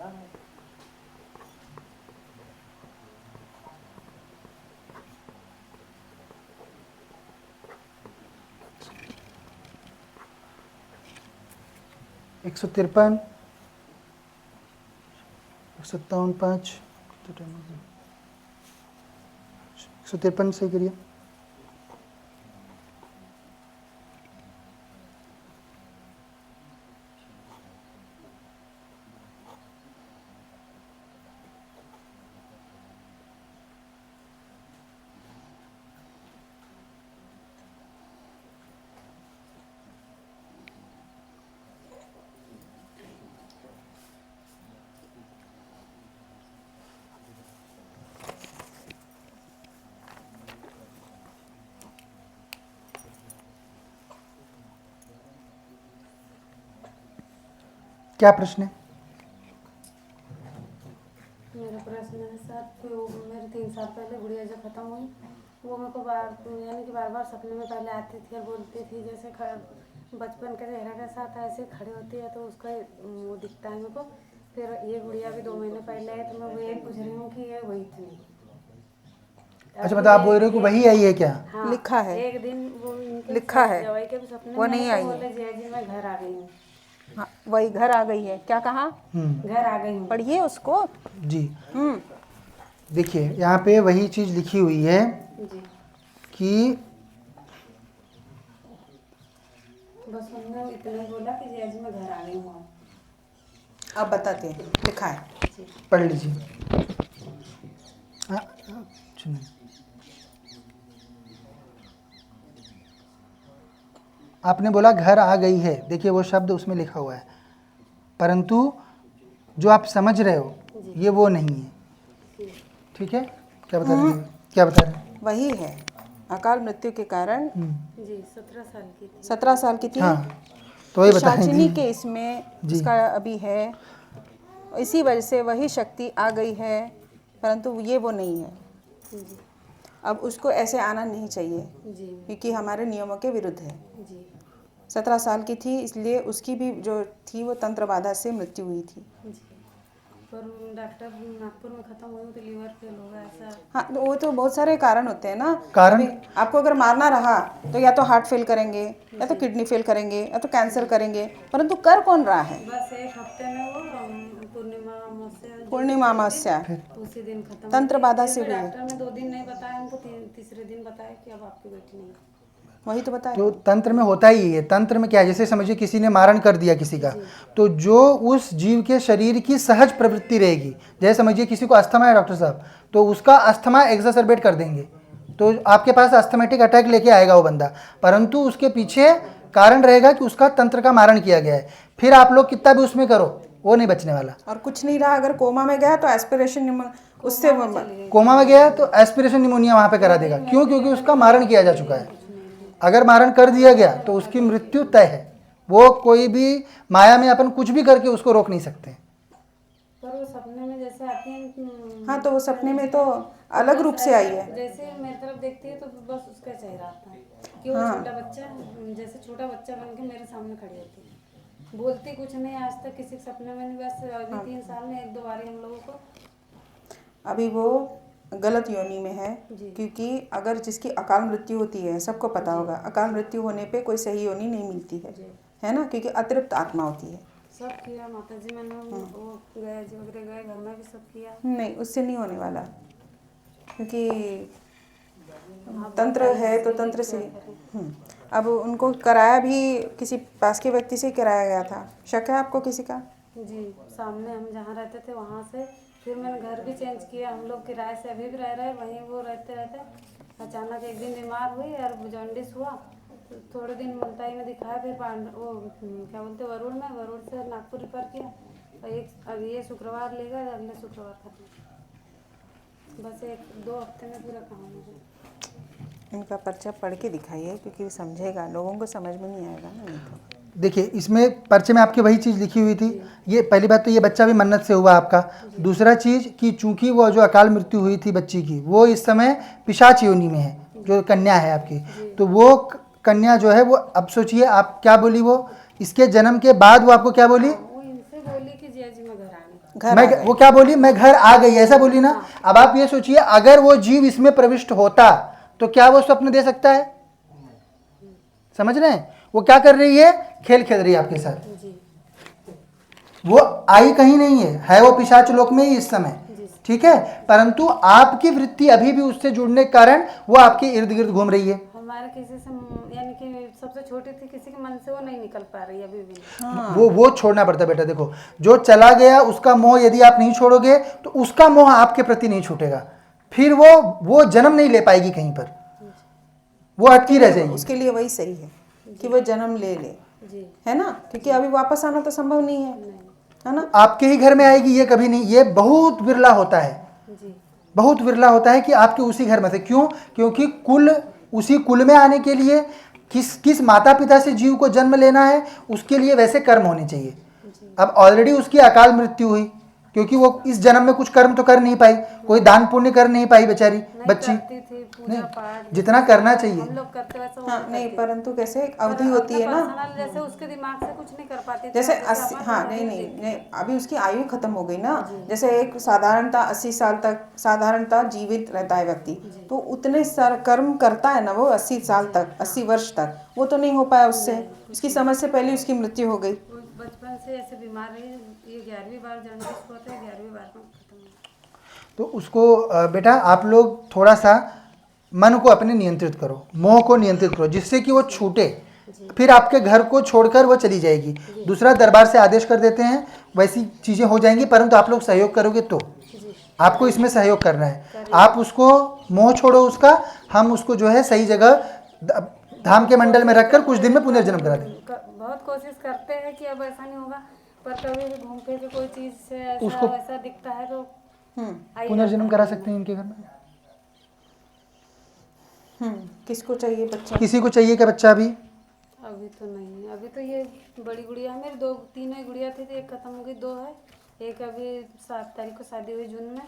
153, 157, 153 सही करिए। क्या प्रश्न है? मेरा प्रश्न है सर कि वो मेरे 3 साल पहले गुड़िया जब खत्म हुई, वो मेरे को यानी कि बार बार सपने में पहले आती थी और बोलती थी, जैसे बचपन के चेहरा के साथ ऐसे खड़ी होती है तो उसका वो दिखता है मेरे को। फिर ये गुड़िया भी 2 महीने पहले आई, तो मैं वो यही पूछ रही हूँ कि ये वही थी। अच्छा, मतलब आप बोल रहे हो कि वही आई है क्या? हाँ, लिखा है, एक दिन वो लिखा है, जवाई के सपने वो में नहीं तो आई बोले है। जिया जी मैं घर आ गई हूँ। हाँ, वही घर आ गई है। क्या कहा? घर आ गई हूँ। पढ़िए उसको। जी, देखिए यहाँ पे वही चीज़ लिखी हुई है जी, कि बस उन्होंने इतना ही बोला कि जिया जी मैं घर आ गई हूँ। अब बताते हैं, लिखा है। जी, पढ़ लीजिए। हाँ, सुनिए, आपने बोला घर आ गई है, देखिए वो शब्द उसमें लिखा हुआ है, परंतु जो आप समझ रहे हो ये वो नहीं है। ठीक है, क्या बता रहे हैं? क्या बता रहे हैं? वही है, अकाल मृत्यु के कारण जी 17 साल की थी। 17 साल की थी। हाँ, तो वही बता रहे पिशाचिनी थे। के इसमें जी। उसका अभी है, इसी वजह से वही शक्ति आ गई है, परंतु ये वो नहीं है। जी, अब उसको ऐसे आना नहीं चाहिए जी, क्योंकि हमारे नियमों के विरुद्ध है। जी, 17 साल की थी, इसलिए उसकी भी जो थी वो तंत्र बाधा से मृत्यु हुई थी। जी। पर डॉक्टर नागपुर में ख़त्म हुई तो लीवर फेल होगा ऐसा। हाँ, तो वो तो बहुत सारे कारण होते हैं ना। कारण? अभी आपको अगर मारना रहा तो या तो हार्ट फेल करेंगे, या तो किडनी फेल करेंगे, या तो कैंसर करेंगे, परंतु कर कौन रहा है? बस एक हफ्ते में वो पूर्णिमा अमावस्या पूर्णिमा अमावस्या उसी दिन खत्म तंत्र हुई थी। बाधा से फिर हुई है। डॉक्टर ने 2 दिन नहीं बताया उनको, तीसरे दिन बताया कि अब आपकी बेटी नहीं है। वही तो बता रही तो हूँ। तंत्र में होता ही है। तंत्र में क्या है, जैसे समझिए किसी ने मारण कर दिया किसी का, तो जो उस जीव के शरीर की सहज प्रवृत्ति रहेगी, जैसे समझिए किसी को अस्थमा है डॉक्टर साहब, तो उसका अस्थमा एक्सासर्बेट कर देंगे, तो आपके पास अस्थमेटिक अटैक लेके आएगा वो बंदा, परंतु उसके पीछे कारण रहेगा कि उसका तंत्र का मारण किया गया है। फिर आप लोग कितना भी उसमें करो, वो नहीं बचने वाला। और कुछ नहीं रहा, अगर कोमा में गया तो एस्पिरेशन उससे कोमा में गया तो एस्पिरेशन निमोनिया वहाँ पे करा देगा। क्यों? क्योंकि उसका मारण किया जा चुका है। अगर मारण कर दिया गया तो उसकी मृत्यु तय है। वो कोई भी माया में अपन कुछ भी करके उसको रोक नहीं सकते। पर वो सपने में जैसे आती है। हाँ, तो वो सपने में तो अलग रूप से आई है। जैसे मेरी तरफ देखती है तो बस उसका चेहरा आता है कि वो छोटा बच्चा, जैसे छोटा बच्चा बन के मेरे सामने खड़ी होती है। बोलती कुछ नहीं, आज तक किसी के सपने में नहीं। बस अभी 3 साल में 1-2 बार हम लोगों को। अभी वो गलत योनि में है, क्योंकि अगर जिसकी अकाल मृत्यु होती है, सबको पता होगा अकाल मृत्यु होने पे कोई सही योनि नहीं मिलती है ना, क्योंकि अतिरिक्त आत्मा होती है। सब किया माता जी, मैंने वो गए जी वगैरह गए, घर में भी सब किया। नहीं, उससे नहीं होने वाला, क्योंकि तंत्र है तो तंत्र से। अब उनको कराया भी किसी पास के व्यक्ति से ही कराया गया था। शक है आपको किसी का? जी, सामने हम जहाँ रहते थे वहाँ से। फिर मैंने घर भी चेंज किया, हम लोग किराए से अभी भी रह रहे, वहीं वो रहते रहते अचानक एक दिन बीमार हुई और जॉन्डिस हुआ, तो थोड़े दिन मुल्ताई में दिखाया। फिर वो क्या बोलते वरुण से नागपुर रिफर किया, और अब ये शुक्रवार लेगा, अगले शुक्रवार खत्म। बस 1-2 हफ्ते में पूरा काम हो गया। इनका पर्चा पढ़ के दिखाइए, क्योंकि समझेगा, लोगों को समझ में नहीं आएगा ना। नहीं तो देखिए इसमें पर्चे में आपकी वही चीज़ लिखी हुई थी। ये पहली बात तो ये बच्चा भी मन्नत से हुआ आपका। दूसरा चीज़ कि चूंकि वो जो अकाल मृत्यु हुई थी बच्ची की, वो इस समय पिशाच योनि में है, जो कन्या है आपकी, तो वो कन्या जो है वो, अब सोचिए आप क्या बोली, वो इसके जन्म के बाद वो आपको क्या बोली? वो इनसे बोली कि जिया जी मैं घर आने। घर मैं आ गए। वो क्या बोली, मैं घर आ गई, ऐसा बोली ना। अब आप ये सोचिए, अगर वो जीव इसमें प्रविष्ट होता तो क्या वो स्वप्न दे सकता है? समझ रहे हैं? वो क्या कर रही है, खेल खेल रही है आपके साथ। जी वो आई कहीं नहीं है वो पिशाच लोक में ही इस समय, जी ठीक है। परंतु आपकी वृत्ति अभी भी उससे जुड़ने के कारण वो आपके इर्द गिर्द घूम रही है। हमारे किसी से यानी कि सबसे छोटी थी, किसी के मन से वो नहीं निकल पा रही अभी भी। हाँ वो छोड़ना पड़ता है बेटा। देखो, जो चला गया उसका मोह यदि आप नहीं छोड़ोगे तो उसका मोह आपके प्रति नहीं छूटेगा, फिर वो जन्म नहीं ले पाएगी कहीं पर, वो अटकी रह जाएगी। उसके लिए वही सही है कि वो जन्म ले ले, जी है ना, क्योंकि अभी वापस आना तो संभव नहीं है ना। आपके ही घर में आएगी, ये कभी नहीं, ये बहुत विरला होता है, जी बहुत विरला होता है कि आपके उसी घर में से। क्यों? क्योंकि कुल, उसी कुल में आने के लिए किस किस माता पिता से जीव को जन्म लेना है, उसके लिए वैसे कर्म होने चाहिए। अब ऑलरेडी उसकी अकाल मृत्यु हुई, क्योंकि वो इस जन्म में कुछ कर्म तो कर नहीं पाई, कोई दान पुण्य कर नहीं पाई बेचारी नहीं बच्ची। करती थी पूजा पाठ, जितना करना चाहिए। हम लोग करते वैसे वो हाँ नहीं नहीं, करती। परंतु कैसे एक पर अवधि होती अपना है ना, पर्सनल जैसे उसके दिमाग से कुछ नहीं कर पाती थी, जैसे जैसे 80, हमारे हाँ दिमाग नहीं में नहीं जी। नहीं, अभी उसकी आयु खत्म हो गई ना। जैसे एक साधारणता 80 साल तक साधारणता जीवित रहता है व्यक्ति, तो उतने सारे कर्म करता है ना वो 80 साल तक, 80 वर्ष तक, वो तो नहीं हो पाया उससे, उसकी समझ से पहले उसकी मृत्यु हो गई। वो बचपन से ऐसे बीमार रही, ये 11वीं बार जॉन्डिस हुआ था, 11वीं बार में खत्म हुआ। तो उसको बेटा आप लोग थोड़ा सा मन को अपने नियंत्रित करो, मोह को नियंत्रित करो, जिससे कि वो छूटे। फिर आपके घर को छोड़कर वो चली जाएगी, दूसरा दरबार से आदेश कर देते हैं, वैसी चीज़ें हो जाएंगी। परंतु आप लोग सहयोग करोगे तो, जी आपको इसमें सहयोग करना है। आप उसको मोह छोड़ो उसका, हम उसको जो है सही जगह धाम के मंडल में रखकर कुछ दिन में पुनर्जन्म करा दें। बहुत कोशिश करते हैं कि अब ऐसा नहीं होगा, पर कभी भी घूम फिर के कोई चीज़ से ऐसा उसको वैसा दिखता है तो आ ही पुनर्जन्म जाता करा है। सकते हैं इनके घर में। किसको चाहिए बच्चा? किसी को चाहिए क्या बच्चा अभी? अभी तो नहीं, अभी तो ये बड़ी गुड़िया है मेरी, दो तीनों ही गुड़िया थी, एक खत्म हो गई, दो है, एक अभी 7 तारीख को शादी हुई जून में,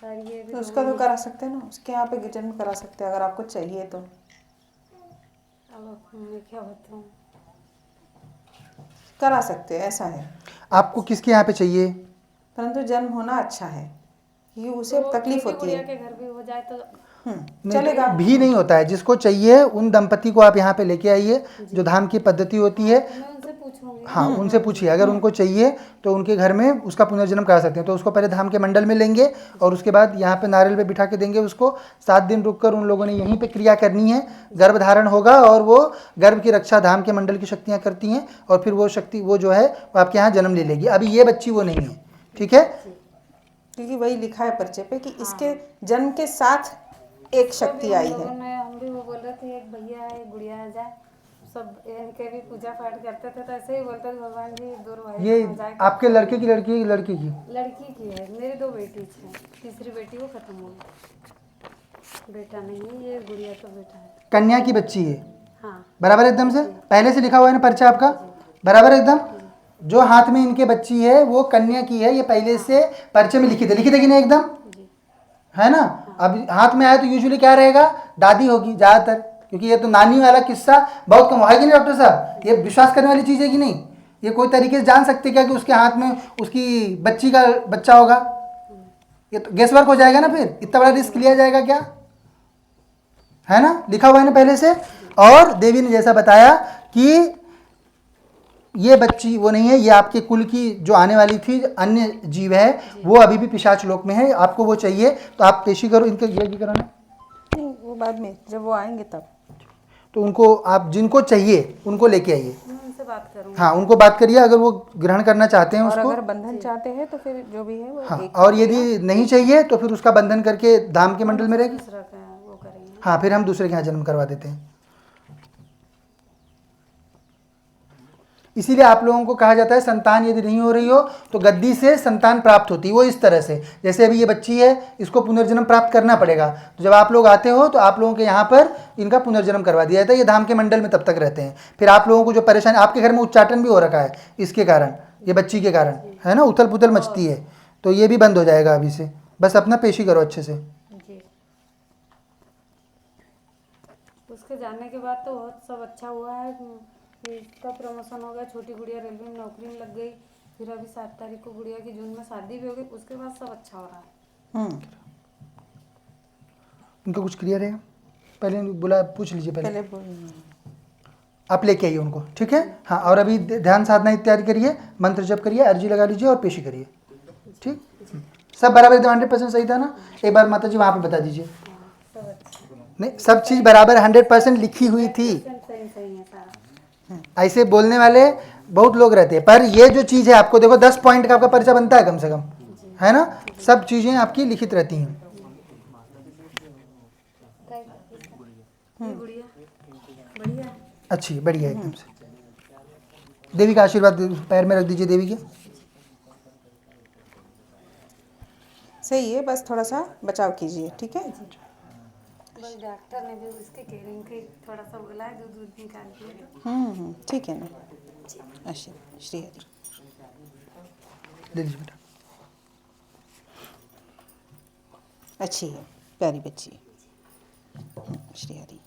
और ये तो उसका तो करा सकते हैं ना, उसके यहाँ पे जन्म करा सकते हैं अगर आपको चाहिए तो। अब मैं क्या बताऊँ। करा सकते हैं, ऐसा है। आपको किसके यहाँ पे चाहिए? परंतु जन्म होना अच्छा है, ये उसे तो तकलीफ छोटी होती गुड़िया है। के घर भी हो जाए तो चलेगा। भी नहीं होता है, जिसको चाहिए उन दंपति को आप यहाँ पे लेके आइए, जो धाम की पद्धति होती है। मैं उनसे पूछूंगी। हाँ, उनसे पूछिए, अगर उनको चाहिए तो उनके घर में उसका पुनर्जन्म करा सकते हैं। तो उसको पहले धाम के मंडल में लेंगे और उसके बाद यहाँ पे नारियल पे बिठा के देंगे उसको। 7 दिन रुककर उन लोगों ने यहीं पे क्रिया करनी है, गर्भ धारण होगा और वो गर्भ की रक्षा धाम के मंडल की शक्तियाँ करती हैं, और फिर वो शक्ति वो जो है वो आपके यहाँ जन्म ले लेगी। अभी ये बच्ची वो नहीं है, ठीक है। क्योंकि वही लिखा है पर्चे पे कि इसके जन्म के साथ एक शक्ति आई है। हम भी वो बोल रहे थे, एक भैया है, एक गुड़िया आ जाए, सब इनके भी पूजा पाठ करते थे, तो ऐसे ही बोलते थे भगवान जी दूर भाई ये हो जाए। आपके लड़के की लड़की की लड़की की लड़की की है, मेरी 2 बेटी हैं, तीसरी बेटी वो खत्म हो गई, बेटा नहीं, ये गुड़िया तो बेटा है। कन्या की बच्ची है, हाँ बराबर एकदम से पहले से लिखा हुआ है ना पर्चा आपका, बराबर एकदम। जो हाथ में इनके बच्ची है वो कन्या की है, ये पहले से पर्चे में लिखी थी कि नहीं एकदम, है ना। अब हाथ में आया तो यूजुअली क्या रहेगा, दादी होगी ज़्यादातर, क्योंकि ये तो नानी वाला किस्सा बहुत कम है कि नहीं डॉक्टर साहब। ये विश्वास करने वाली चीज़ है कि नहीं? ये कोई तरीके से जान सकते क्या कि उसके हाथ में उसकी बच्ची का बच्चा होगा? ये तो गेस वर्क हो जाएगा ना, फिर इतना बड़ा रिस्क लिया जाएगा क्या, है ना। लिखा हुआ है ना पहले से। और देवी ने जैसा बताया कि ये बच्ची वो नहीं है, ये आपके कुल की जो आने वाली थी अन्य जीव है, वो अभी भी पिशाच लोक में है। आपको वो चाहिए तो आप पेशी करो, इनके ये भी कराना। नहीं, वो बाद में जब वो आएंगे तब। तो उनको आप जिनको चाहिए उनको लेके आइए। मैं उनसे बात करूँगी। हाँ, उनको बात करिए, अगर वो ग्रहण करना चाहते हैं और उसको। अगर बंधन चाहते हैं तो फिर जो भी है वो हाँ, एक और यदि नहीं चाहिए तो फिर उसका बंधन करके धाम के मंडल में रहेगी। दूसरा का वो करेंगे। हाँ, फिर हम दूसरे के यहाँ जन्म करवा देते हैं। इसीलिए आप लोगों को कहा जाता है संतान यदि नहीं हो रही हो तो गद्दी से संतान प्राप्त होती है। वो इस तरह से, जैसे अभी ये बच्ची है, इसको पुनर्जन्म प्राप्त करना पड़ेगा। तो जब आप लोग आते हो तो आप लोगों के यहाँ पर इनका पुनर्जन्म करवा दिया जाता है। ये धाम के मंडल में तब तक रहते हैं। फिर आप लोगों को जो परेशानी, आपके घर में उच्चाटन भी हो रखा है इसके कारण, ये बच्ची के कारण, है ना, उथल पुथल मचती है, तो ये भी बंद हो जाएगा अभी से। बस अपना पेशी करो अच्छे से। जी, उसके जाने के बाद तो बहुत सब अच्छा हुआ है कि इसका प्रमोशन हो गया, छोटी गुड़िया रेलवे में नौकरी में लग गई, फिर अभी 7 तारीख को गुड़िया की जून में शादी भी होगी, उसके बाद सब अच्छा हो रहा है। उनका कुछ क्लियर है? पहले बुला पूछ लीजिए पहले। पहले बोल आप लेके आइए उनको, ठीक है। हाँ, और अभी ध्यान साधना इत्यादि करिए, मंत्र जप करिए, अर्जी लगा लीजिए और पेशी करिए, ठीक। सब बराबर एकदम 100% सही था ना? एक बार माता जी वहाँ पे बता दीजिए। सब अच्छा नहीं, सब चीज़ बराबर 100% लिखी हुई थी। सही सही है सारा। ऐसे बोलने वाले बहुत लोग रहते हैं, पर ये जो चीज़ है आपको देखो 10 पॉइंट का आपका पर्चा बनता है कम से कम, है ना? सब चीज़ें आपकी लिखित रहती हैं। गुड़िया बढ़िया अच्छी बढ़िया एकदम से। देवी का आशीर्वाद पैर में रख दीजिए देवी के। सही है, बस थोड़ा सा बचाव कीजिए, ठीक है। बस डॉक्टर ने भी उसके केयरिंग के थोड़ा सा बोला है, दूध निकाल दिए तो ठीक है ना। अच्छा, श्री हरि। ले लीजिए बेटा। अच्छी है, प्यारी बच्ची है। श्री हरि।